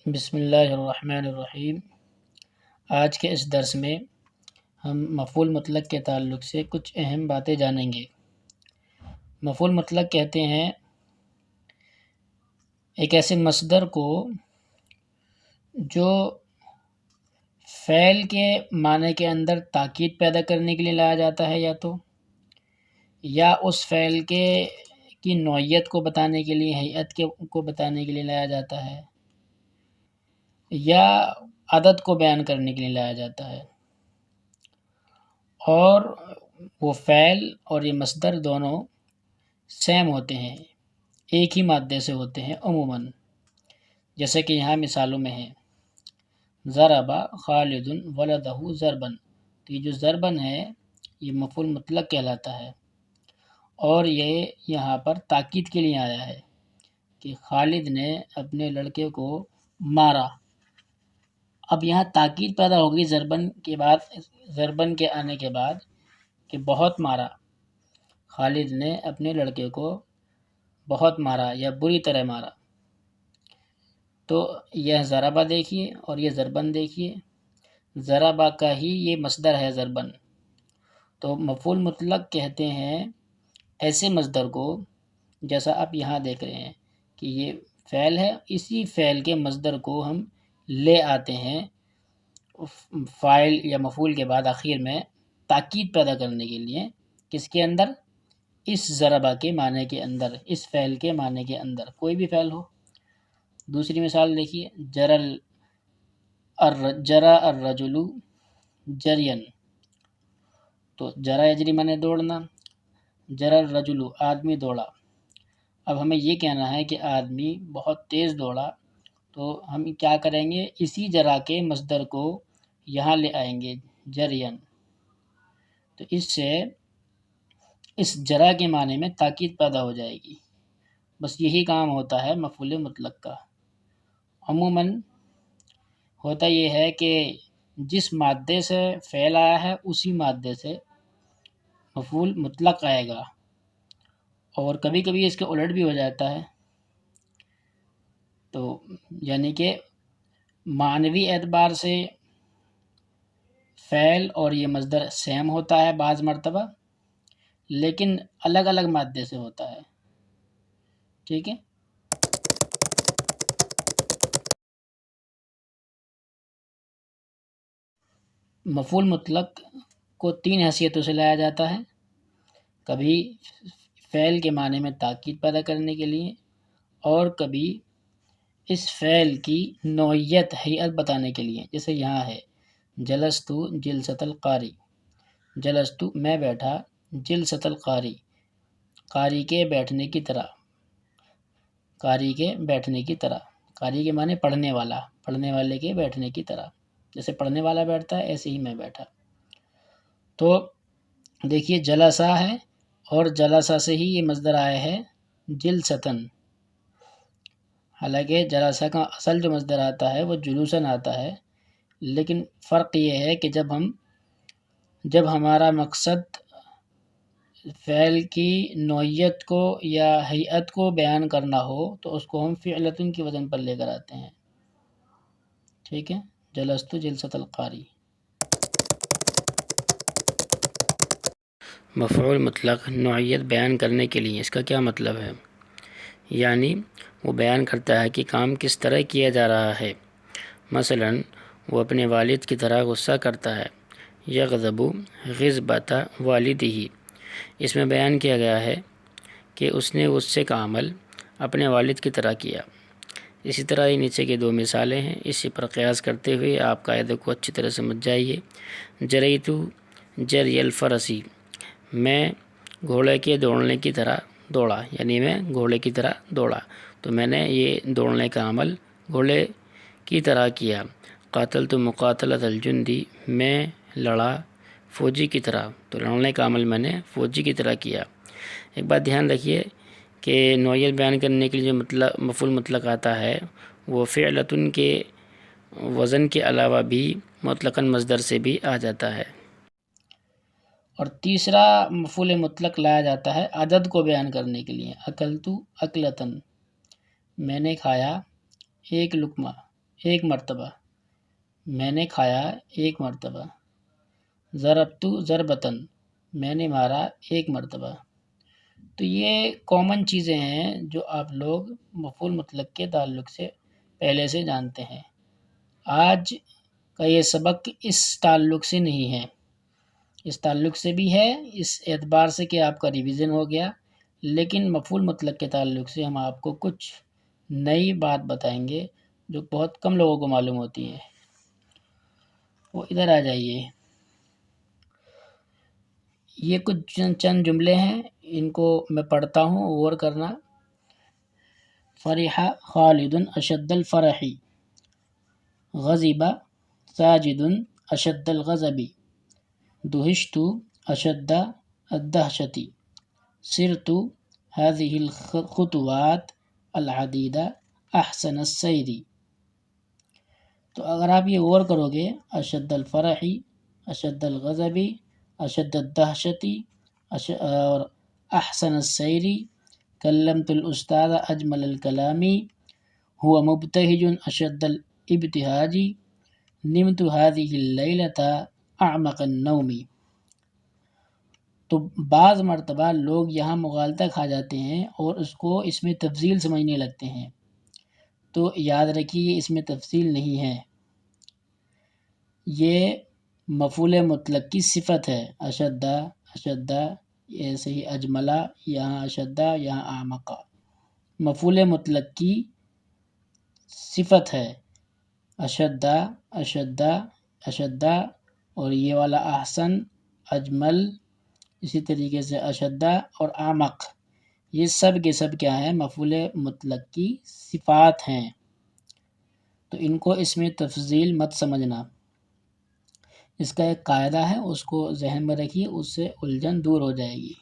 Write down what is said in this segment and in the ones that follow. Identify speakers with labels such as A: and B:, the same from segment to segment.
A: بسم اللہ الرحمن الرحیم۔ آج کے اس درس میں ہم مفعول مطلق کے تعلق سے کچھ اہم باتیں جانیں گے۔ مفعول مطلق کہتے ہیں ایک ایسے مصدر کو جو فعل کے معنی کے اندر تاکید پیدا کرنے کے لیے لایا جاتا ہے، یا اس فعل کی نوعیت کو بتانے کے لیے، ہیئت کو بتانے کے لیے لایا جاتا ہے، یا عدد کو بیان کرنے کے لیے لایا جاتا ہے۔ اور وہ فعل اور یہ مصدر دونوں سیم ہوتے ہیں، ایک ہی مادے سے ہوتے ہیں عموماً، جیسے کہ یہاں مثالوں میں ہے ضرب خالد ولدہ ضربن۔ تو یہ جو ضربن ہے یہ مفعول مطلق کہلاتا ہے، اور یہ یہاں پر تاکید کے لیے آیا ہے کہ خالد نے اپنے لڑکے کو مارا۔ اب یہاں تاکید پیدا ہوگی ضربن کے آنے کے بعد کہ بہت مارا، خالد نے اپنے لڑکے کو بہت مارا یا بری طرح مارا۔ تو یہ ضربہ دیکھیے اور یہ ضربن دیکھیے، ضربہ کا ہی یہ مصدر ہے ضربن۔ تو مفعول مطلق کہتے ہیں ایسے مصدر کو، جیسا آپ یہاں دیکھ رہے ہیں کہ یہ فعل ہے، اسی فعل کے مصدر کو ہم لے آتے ہیں فاعل یا مفعول کے بعد آخر میں تاکید پیدا کرنے کے لیے، کس کے اندر؟ اس ضربہ کے معنی کے اندر، اس فعل کے معنی کے اندر، کوئی بھی فعل ہو۔ دوسری مثال دیکھیے جرى الرجل جرین۔ تو جرا یجری معنی دوڑنا، جرى الرجل آدمی دوڑا۔ اب ہمیں یہ کہنا ہے کہ آدمی بہت تیز دوڑا، تو ہم کیا کریں گے؟ اسی جرا کے مصدر کو یہاں لے آئیں گے جرین۔ تو اس سے اس جرا کے معنی میں تاکید پیدا ہو جائے گی۔ بس یہی کام ہوتا ہے مفعول مطلق کا۔ عموماً ہوتا یہ ہے کہ جس مادے سے فعل آیا ہے اسی مادے سے مفعول مطلق آئے گا، اور کبھی کبھی اس کے الٹ بھی ہو جاتا ہے۔ تو یعنی کہ معنوی اعتبار سے فعل اور یہ مصدر سیم ہوتا ہے بعض مرتبہ، لیکن الگ الگ مادے سے ہوتا ہے۔ ٹھیک ہے۔ مفعول مطلق کو تین حیثیتوں سے لایا جاتا ہے، کبھی فعل کے معنی میں تاکید پیدا کرنے کے لیے، اور کبھی اس فعل کی نوعیت ہیئت بتانے کے لیے، جیسے یہاں ہے جلست جلست القاری۔ جلست میں بیٹھا، جلست القاری قاری کے بیٹھنے کی طرح، قاری کے بیٹھنے کی طرح، قاری کے معنی پڑھنے والا، پڑھنے والے کے بیٹھنے کی طرح، جیسے پڑھنے والا بیٹھتا ہے ایسے ہی میں بیٹھا۔ تو دیکھیے جلسہ ہے، اور جلسہ سے ہی یہ مصدر آیا ہے جلستن۔ حالانکہ جلسہ کا اصل جو مصدر آتا ہے وہ جلوسن آتا ہے، لیکن فرق یہ ہے کہ جب ہمارا مقصد فعل کی نوعیت کو یا ہیئت کو بیان کرنا ہو تو اس کو ہم فعلتن کی وزن پر لے کر آتے ہیں۔ ٹھیک ہے۔ جلست جلست القاری۔ مفعول مطلق نوعیت بیان کرنے کے لیے اس کا کیا مطلب ہے؟ یعنی وہ بیان کرتا ہے کہ کام کس طرح کیا جا رہا ہے۔ مثلاً وہ اپنے والد کی طرح غصہ کرتا ہے، یغضب غضبۃ والدہ۔ اس میں بیان کیا گیا ہے کہ اس نے غصے کا عمل اپنے والد کی طرح کیا۔ اسی طرح یہ نیچے کے دو مثالیں ہیں، اسی پر قیاس کرتے ہوئے آپ قاعدے کو اچھی طرح سمجھ جائیے۔ جریت جری الفرسی، میں گھوڑے کے دوڑنے کی طرح دوڑا، یعنی میں گھوڑے کی طرح دوڑا، تو میں نے یہ دوڑنے کا عمل گھوڑے کی طرح کیا۔ قاتلت مقاتلۃ الجندی، میں لڑا فوجی کی طرح، تو لڑنے کا عمل میں نے فوجی کی طرح کیا۔ ایک بات دھیان رکھیے کہ نوعیت بیان کرنے کے لیے جو مفعول مطلق آتا ہے وہ فعلتن کے وزن کے علاوہ بھی مطلقاً مصدر سے بھی آ جاتا ہے۔ اور تیسرا مفعول مطلق لایا جاتا ہے عدد کو بیان کرنے کے لیے، اکلت اکلتن، میں نے کھایا ایک لقمہ ایک مرتبہ، میں نے کھایا ایک مرتبہ، ضربت ضربتن، میں نے مارا ایک مرتبہ۔ تو یہ کامن چیزیں ہیں جو آپ لوگ مفعول مطلق کے تعلق سے پہلے سے جانتے ہیں۔ آج کا یہ سبق اس تعلق سے نہیں ہے، اس تعلق سے بھی ہے، اس اعتبار سے کہ آپ کا ریویژن ہو گیا، لیکن مفعول مطلق کے تعلق سے ہم آپ کو کچھ نئی بات بتائیں گے جو بہت کم لوگوں کو معلوم ہوتی ہے۔ وہ ادھر آ جائیے، یہ کچھ چند جملے ہیں، ان کو میں پڑھتا ہوں، غور کرنا۔ فرح خالد اشد الفرح، غضب ساجد اشد الغضب، دهشت اشد الدهشة، سرت هذه الخطوات العديدة احسن السیر۔ تو اگر آپ یہ غور کرو گے، اشد الفرح، اشد الغضب، اشد الدهشة اور احسن السیر، کلمت الاستاذ اجمل الکلام، هو مبتهج اشد الابتهاج، نمت هذه الليلة اعمق النوم۔ تو بعض مرتبہ لوگ یہاں مغالطہ کھا جاتے ہیں اور اس کو اس میں تفضیل سمجھنے لگتے ہیں، تو یاد رکھیے اس میں تفصیل نہیں ہے، یہ مفعول مطلق کی صفت ہے۔ اشدہ اشدہ، ایسے ہی اجملہ، یہاں اشدہ یہاں اعمقہ، مفعول مطلق کی صفت ہے۔ اشدہ اشدہ اشدہ، اور یہ والا احسن، اجمل، اسی طریقے سے اشدہ اور اعمق، یہ سب کے سب کیا ہیں؟ مفعول مطلق کی صفات ہیں، تو ان کو اس میں تفضیل مت سمجھنا۔ اس کا ایک قاعدہ ہے، اس کو ذہن میں رکھیے، اس سے الجھن دور ہو جائے گی۔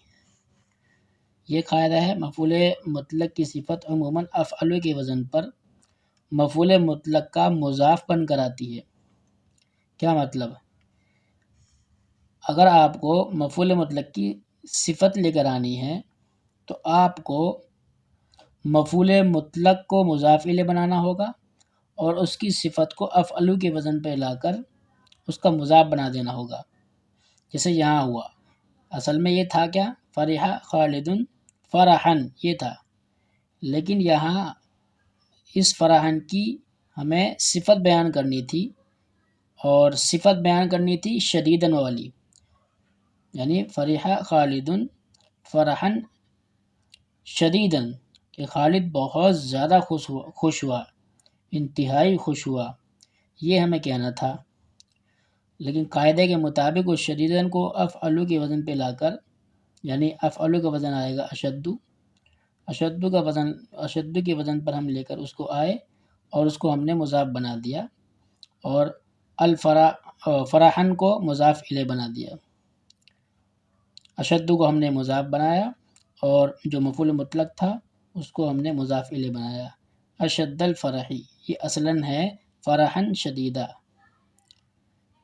A: یہ قاعدہ ہے، مفعول مطلق کی صفت عموماً افعل کے وزن پر مفعول مطلق کا مضاف بن کر آتی ہے۔ کیا مطلب؟ اگر آپ کو مفعول مطلق کی صفت لے کر آنی ہے تو آپ کو مفعول مطلق کو مضاف الیہ بنانا ہوگا اور اس کی صفت کو افعل کے وزن پہ لا کر اس کا مضاف بنا دینا ہوگا، جیسے یہاں ہوا۔ اصل میں یہ تھا کیا؟ فرح خالد فرحن، یہ تھا، لیکن یہاں اس فرحن کی ہمیں صفت بیان کرنی تھی، اور صفت بیان کرنی تھی شدیدن والی، یعنی فرح خالد فرحن شدیدن، کہ خالد بہت زیادہ خوش ہوا، انتہائی خوش ہوا، یہ ہمیں کہنا تھا، لیکن قاعدے کے مطابق اس شدیدن کو افعل کے وزن پہ لا کر، یعنی افعل کا وزن آئے گا اشد، اشد کے وزن پر ہم لے کر اس کو آئے اور اس کو ہم نے مضاف بنا دیا، اور فرحن کو مضاف الیہ بنا دیا، اشد کو ہم نے مضاف بنایا اور جو مفعول مطلق تھا اس کو ہم نے مضاف الیہ بنایا۔ اشد الفرحی، یہ اصلاً ہے فرحن شدیدہ،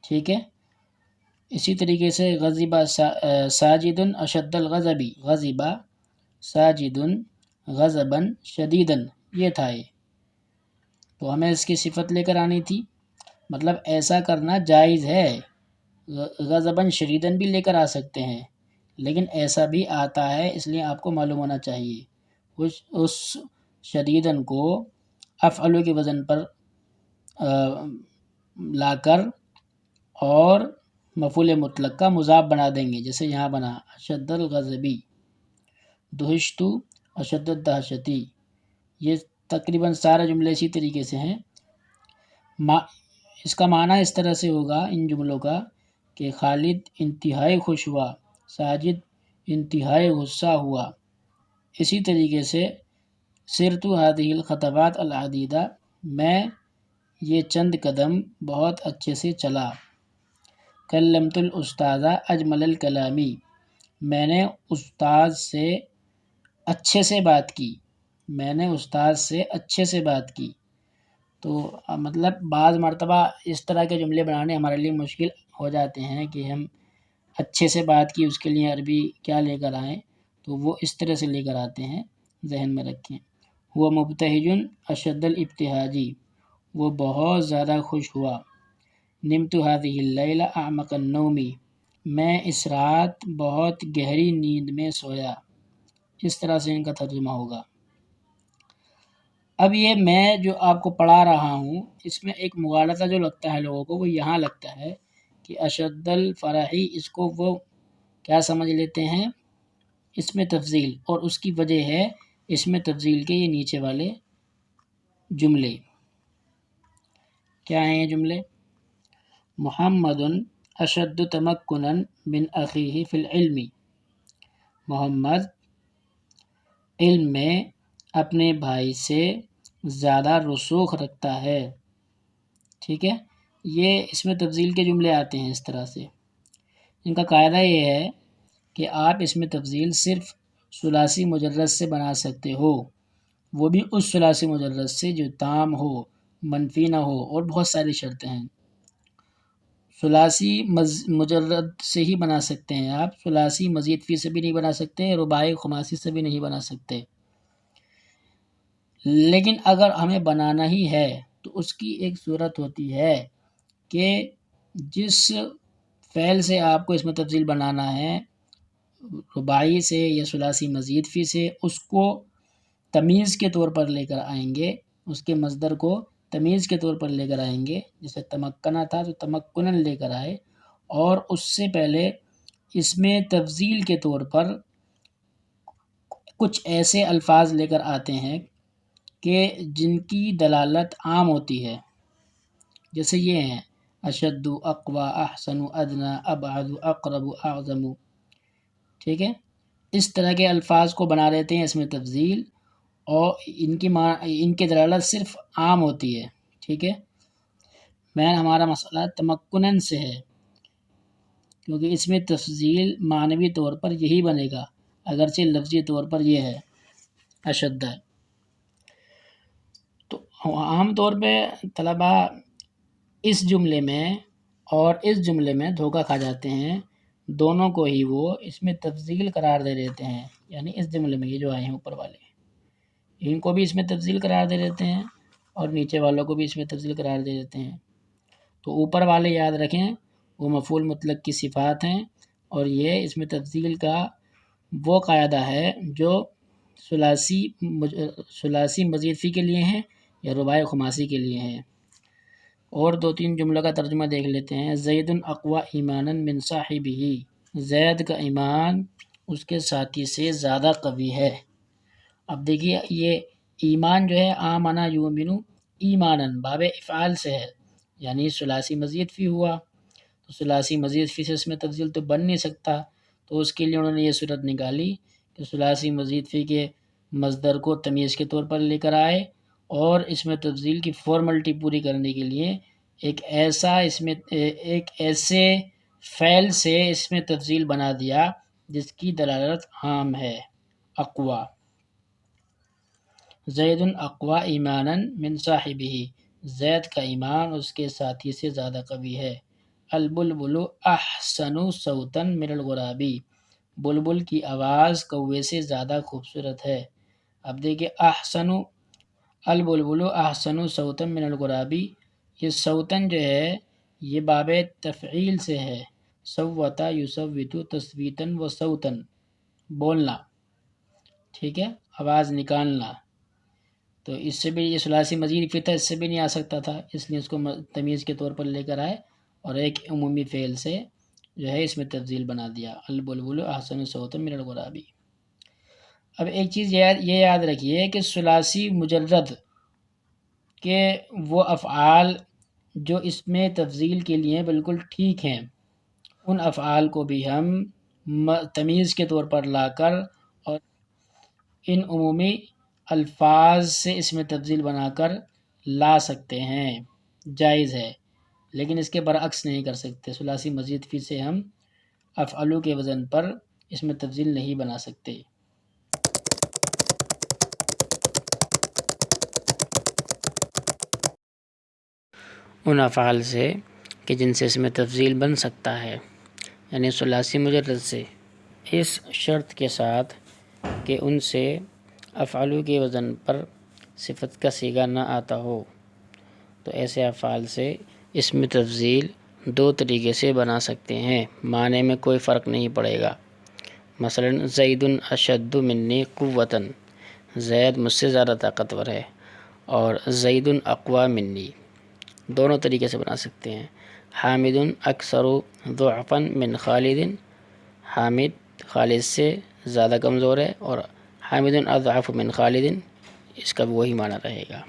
A: ٹھیک ہے۔ اسی طریقے سے غضب ساجد اشد الغضبی، غضب ساجد غضبا شدیدا، یہ تھا یہ، تو ہمیں اس کی صفت لے کر آنی تھی، مطلب ایسا کرنا جائز ہے، غضبا شدیدا بھی لے کر آ سکتے ہیں، لیکن ایسا بھی آتا ہے، اس لیے آپ کو معلوم ہونا چاہیے۔ اس شدیدن کو افعل کے وزن پر لا کر اور مفعول مطلق کا مضاف بنا دیں گے، جیسے یہاں بنا اشد الغضبی، دہشت اشد الدہشتی، یہ تقریباً سارے جملے اسی طریقے سے ہیں۔ اس کا معنی اس طرح سے ہوگا ان جملوں کا کہ خالد انتہائی خوش ہوا، ساجد انتہائی غصہ ہوا، اسی طریقے سے سرت هذه الخطوات العدیدہ، میں یہ چند قدم بہت اچھے سے چلا، کلمت الاستاذ اجمل الکلامی، میں نے استاد سے اچھے سے بات کی، میں نے استاد سے اچھے سے بات کی۔ تو مطلب بعض مرتبہ اس طرح کے جملے بنانے ہمارے لیے مشکل ہو جاتے ہیں کہ ہم اچھے سے بات کی، اس کے لیے عربی کیا لے کر آئیں، تو وہ اس طرح سے لے کر آتے ہیں، ذہن میں رکھیں۔ وہ مبتہج اشد الابتہاجی، وہ بہت زیادہ خوش ہوا۔ نمت هذه اللیلہ اعمق النوم، میں اس رات بہت گہری نیند میں سویا۔ اس طرح سے ان کا ترجمہ ہوگا۔ اب یہ میں جو آپ کو پڑھا رہا ہوں اس میں ایک مغالطہ جو لگتا ہے لوگوں کو وہ یہاں لگتا ہے کہ اشد الفرحی اس کو وہ کیا سمجھ لیتے ہیں، اس میں تفضیل، اور اس کی وجہ ہے اس میں تفضیل کے یہ نیچے والے جملے۔ کیا ہیں یہ جملے؟ محمد اشد تمکنا من اخیہ فی العلم، محمد علم میں اپنے بھائی سے زیادہ رسوخ رکھتا ہے۔ ٹھیک ہے، یہ اس میں تفضیل کے جملے آتے ہیں اس طرح سے۔ ان کا قاعدہ یہ ہے کہ آپ اس میں تفضیل صرف ثلاثی مجرد سے بنا سکتے ہو، وہ بھی اس ثلاثی مجرد سے جو تام ہو، منفی نہ ہو، اور بہت ساری شرطیں ہیں۔ ثلاثی مجرد سے ہی بنا سکتے ہیں آپ، ثلاثی مزید فی سے بھی نہیں بنا سکتے، رباعی خماسی سے بھی نہیں بنا سکتے۔ لیکن اگر ہمیں بنانا ہی ہے تو اس کی ایک صورت ہوتی ہے کہ جس فعل سے آپ کو اس میں تفضیل بنانا ہے، رباعی سے یا ثلاثی مزید فی سے، اس کو تمیز کے طور پر لے کر آئیں گے، اس کے مصدر کو تمیز کے طور پر لے کر آئیں گے۔ جیسے تمکنا تھا تو تمکنن لے کر آئے، اور اس سے پہلے اس میں تفضیل کے طور پر کچھ ایسے الفاظ لے کر آتے ہیں کہ جن کی دلالت عام ہوتی ہے، جیسے یہ ہیں اشد، اقوی، احسن، ادنی، ابعد، اقرب، اعظم۔ ٹھیک ہے، اس طرح کے الفاظ کو بنا دیتے ہیں اس میں تفضیل، اور ان کی دلالت صرف عام ہوتی ہے۔ ٹھیک ہے، ہمارا مسئلہ تمکنن سے ہے، کیونکہ اس میں تفضیل معنوی طور پر یہی بنے گا، اگرچہ لفظی طور پر یہ ہے اشد ہے۔ تو عام طور پہ طلبہ اس جملے میں اور اس جملے میں دھوکہ کھا جاتے ہیں، دونوں کو ہی وہ اس میں تفضیل قرار دے دیتے ہیں۔ یعنی اس جملے میں یہ جو آئے ہیں اوپر والے، ان کو بھی اس میں تفضیل قرار دے دیتے ہیں، اور نیچے والوں کو بھی اس میں تفضیل قرار دے دیتے ہیں۔ تو اوپر والے یاد رکھیں وہ مفعول مطلق کی صفات ہیں، اور یہ اس میں تفضیل کا وہ قاعدہ ہے جو ثلاثی مزید فی کے لیے ہیں یا رباعی خماسی کے لیے ہیں۔ اور دو تین جملوں کا ترجمہ دیکھ لیتے ہیں۔ زید اقوی ایمانا من صاحبہ، زید کا ایمان اس کے ساتھی سے زیادہ قوی ہے۔ اب دیکھیے یہ ایمان جو ہے آمنا یؤمن ایمانا باب افعال سے ہے، یعنی ثلاثی مزید فی ہوا، تو ثلاثی مزید فی سے اس میں تفضیل تو بن نہیں سکتا، تو اس کے لیے انہوں نے یہ صورت نکالی کہ ثلاثی مزید فی کے مصدر کو تمیز کے طور پر لے کر آئے، اور اس میں تفضیل کی فارملٹی پوری کرنے کے لیے ایک ایسے فعل سے اس میں تفضیل بنا دیا جس کی دلالت عام ہے، اقوا۔ زید اقوی ایمانا من صاحبہ، زید کا ایمان اس کے ساتھی سے زیادہ قوی ہے۔ البلبل احسن صوتا من الغراب، بلبل کی آواز کوے سے زیادہ خوبصورت ہے۔ اب دیکھیں احسن، البلبل احسن صوتا من الغراب، یہ صوتن جو ہے یہ باب تفعیل سے ہے، صوتا یصوت تصویتاً و صوتاً، بولنا، ٹھیک ہے، آواز نکالنا۔ تو اس سے بھی یہ ثلاثی مزید فی تھا، اس سے بھی نہیں آ سکتا تھا، اس لیے اس کو تمیز کے طور پر لے کر آئے اور ایک عمومی فعل سے جو ہے اس میں تفضیل بنا دیا، البلبل احسن صوتا من الغراب۔ اب ایک چیز یہ یاد رکھیے کہ ثلاثی مجرد کے وہ افعال جو اس میں تفضیل کے لیے بالکل ٹھیک ہیں، ان افعال کو بھی ہم تمیز کے طور پر لا کر اور ان عمومی الفاظ سے اس میں تفضیل بنا کر لا سکتے ہیں، جائز ہے، لیکن اس کے برعکس نہیں کر سکتے۔ ثلاثی مزید فی سے ہم افعلو کے وزن پر اس میں تفضیل نہیں بنا سکتے۔ ان افعال سے کہ جن سے اس میں تفضیل بن سکتا ہے، یعنی ثلاثی مجرد سے، اس شرط کے ساتھ کہ ان سے افعلو کے وزن پر صفت کا صیغہ نہ آتا ہو۔ تو ایسے افعال سے اسم تفضیل دو طریقے سے بنا سکتے ہیں، معنی میں کوئی فرق نہیں پڑے گا۔ مثلا زید اشد منی قوتاً، زید مجھ سے زیادہ طاقتور ہے، اور زید اقوی منی، دونوں طریقے سے بنا سکتے ہیں۔ حامد اکثر ضعفا من خالد، حامد خالد سے زیادہ کمزور ہے، اور حامد اضعف من خالد، اس کا بھی وہی معنی رہے گا۔